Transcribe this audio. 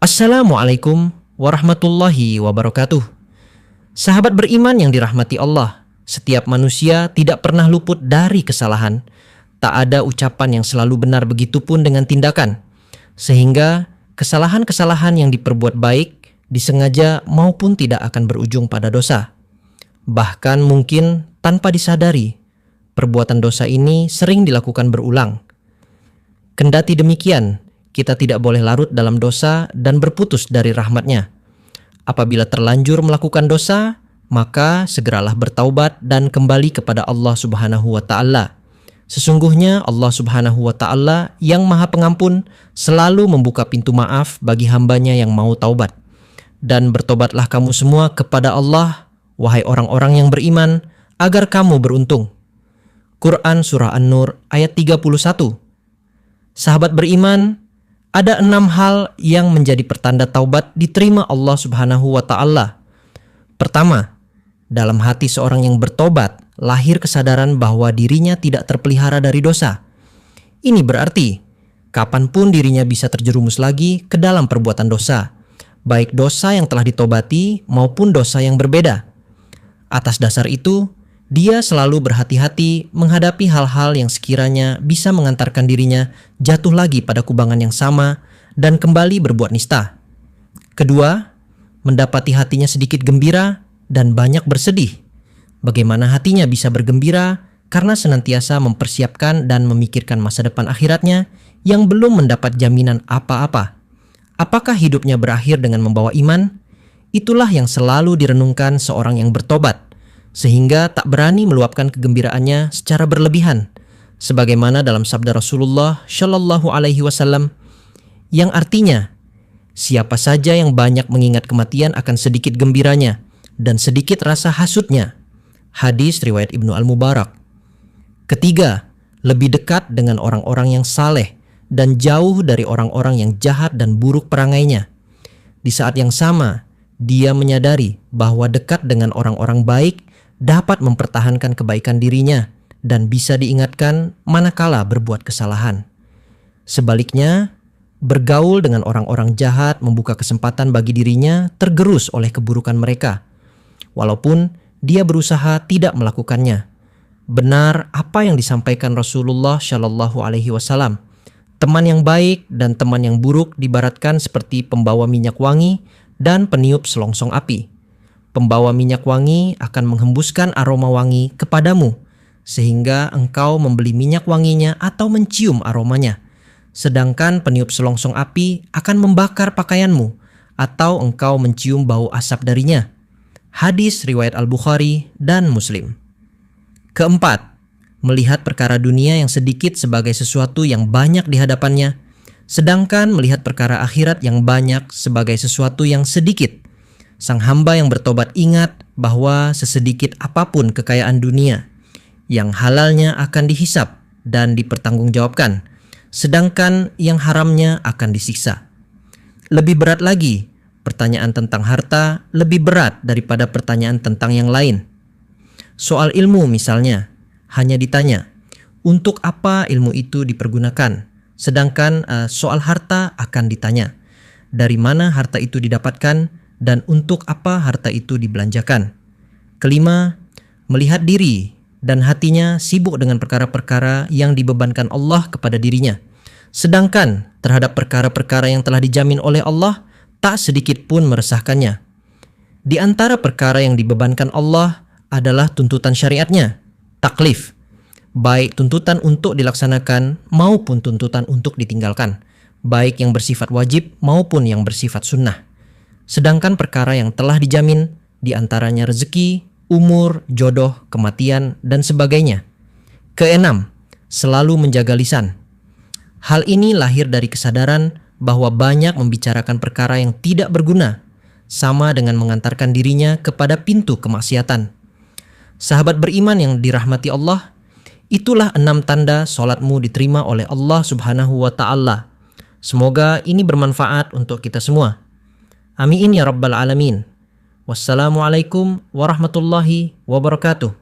Assalamualaikum warahmatullahi wabarakatuh. Sahabat beriman yang dirahmati Allah, setiap manusia tidak pernah luput dari kesalahan. Tak ada ucapan yang selalu benar, begitupun dengan tindakan. Sehingga kesalahan-kesalahan yang diperbuat baik, disengaja maupun tidak akan berujung pada dosa. Bahkan mungkin tanpa disadari, perbuatan dosa ini sering dilakukan berulang. Kendati demikian, kita tidak boleh larut dalam dosa dan berputus dari rahmat-Nya. Apabila terlanjur melakukan dosa, maka segeralah bertaubat dan kembali kepada Allah Subhanahu wa Ta'ala. Sesungguhnya Allah Subhanahu wa Ta'ala yang Maha Pengampun selalu membuka pintu maaf bagi hambanya yang mau taubat. Dan bertobatlah kamu semua kepada Allah, wahai orang-orang yang beriman, agar kamu beruntung. Quran Surah An-Nur ayat 31. Sahabat beriman, ada 6 hal yang menjadi pertanda taubat diterima Allah Subhanahu wa Ta'ala. Pertama, dalam hati seorang yang bertobat lahir kesadaran bahwa dirinya tidak terpelihara dari dosa. Ini berarti kapanpun dirinya bisa terjerumus lagi ke dalam perbuatan dosa, baik dosa yang telah ditobati maupun dosa yang berbeda. Atas dasar itu, dia selalu berhati-hati menghadapi hal-hal yang sekiranya bisa mengantarkan dirinya jatuh lagi pada kubangan yang sama dan kembali berbuat nista. Kedua, mendapati hatinya sedikit gembira dan banyak bersedih. Bagaimana hatinya bisa bergembira karena senantiasa mempersiapkan dan memikirkan masa depan akhiratnya yang belum mendapat jaminan apa-apa. Apakah hidupnya berakhir dengan membawa iman? Itulah yang selalu direnungkan seorang yang bertobat, sehingga tak berani meluapkan kegembiraannya secara berlebihan, sebagaimana dalam sabda Rasulullah Shallallahu Alaihi Wasallam, yang artinya, siapa saja yang banyak mengingat kematian akan sedikit gembiranya dan sedikit rasa hasutnya. Hadis riwayat Ibnu Al-Mubarak. Ketiga, lebih dekat dengan orang-orang yang saleh dan jauh dari orang-orang yang jahat dan buruk perangainya. Di saat yang sama, dia menyadari bahwa dekat dengan orang-orang baik dapat mempertahankan kebaikan dirinya dan bisa diingatkan manakala berbuat kesalahan. Sebaliknya, bergaul dengan orang-orang jahat membuka kesempatan bagi dirinya tergerus oleh keburukan mereka, walaupun dia berusaha tidak melakukannya. Benar apa yang disampaikan Rasulullah Shallallahu Alaihi Wasallam. Teman yang baik dan teman yang buruk diibaratkan seperti pembawa minyak wangi dan peniup selongsong api. Pembawa minyak wangi akan menghembuskan aroma wangi kepadamu, sehingga engkau membeli minyak wanginya atau mencium aromanya. Sedangkan peniup selongsong api akan membakar pakaianmu, atau engkau mencium bau asap darinya. Hadis riwayat Al-Bukhari dan Muslim. Keempat, melihat perkara dunia yang sedikit sebagai sesuatu yang banyak di hadapannya, sedangkan melihat perkara akhirat yang banyak sebagai sesuatu yang sedikit. Sang hamba yang bertobat ingat bahwa sesedikit apapun kekayaan dunia, yang halalnya akan dihisap dan dipertanggungjawabkan, sedangkan yang haramnya akan disiksa. Lebih berat lagi, pertanyaan tentang harta lebih berat daripada pertanyaan tentang yang lain. Soal ilmu misalnya, hanya ditanya, untuk apa ilmu itu dipergunakan? Sedangkan soal harta akan ditanya, dari mana harta itu didapatkan dan untuk apa harta itu dibelanjakan. Kelima, melihat diri dan hatinya sibuk dengan perkara-perkara yang dibebankan Allah kepada dirinya. Sedangkan terhadap perkara-perkara yang telah dijamin oleh Allah, tak sedikit pun meresahkannya. Di antara perkara yang dibebankan Allah adalah tuntutan syariatnya, taklif, baik tuntutan untuk dilaksanakan maupun tuntutan untuk ditinggalkan, baik yang bersifat wajib maupun yang bersifat sunnah. Sedangkan perkara yang telah dijamin diantaranya rezeki, umur, jodoh, kematian, dan sebagainya. Keenam, selalu menjaga lisan. Hal ini lahir dari kesadaran bahwa banyak membicarakan perkara yang tidak berguna, sama dengan mengantarkan dirinya kepada pintu kemaksiatan. Sahabat beriman yang dirahmati Allah, itulah 6 tanda sholatmu diterima oleh Allah Subhanahu wa Ta'ala. Semoga ini bermanfaat untuk kita semua. Amin ya rabbal alamin. Wassalamualaikum warahmatullahi wabarakatuh.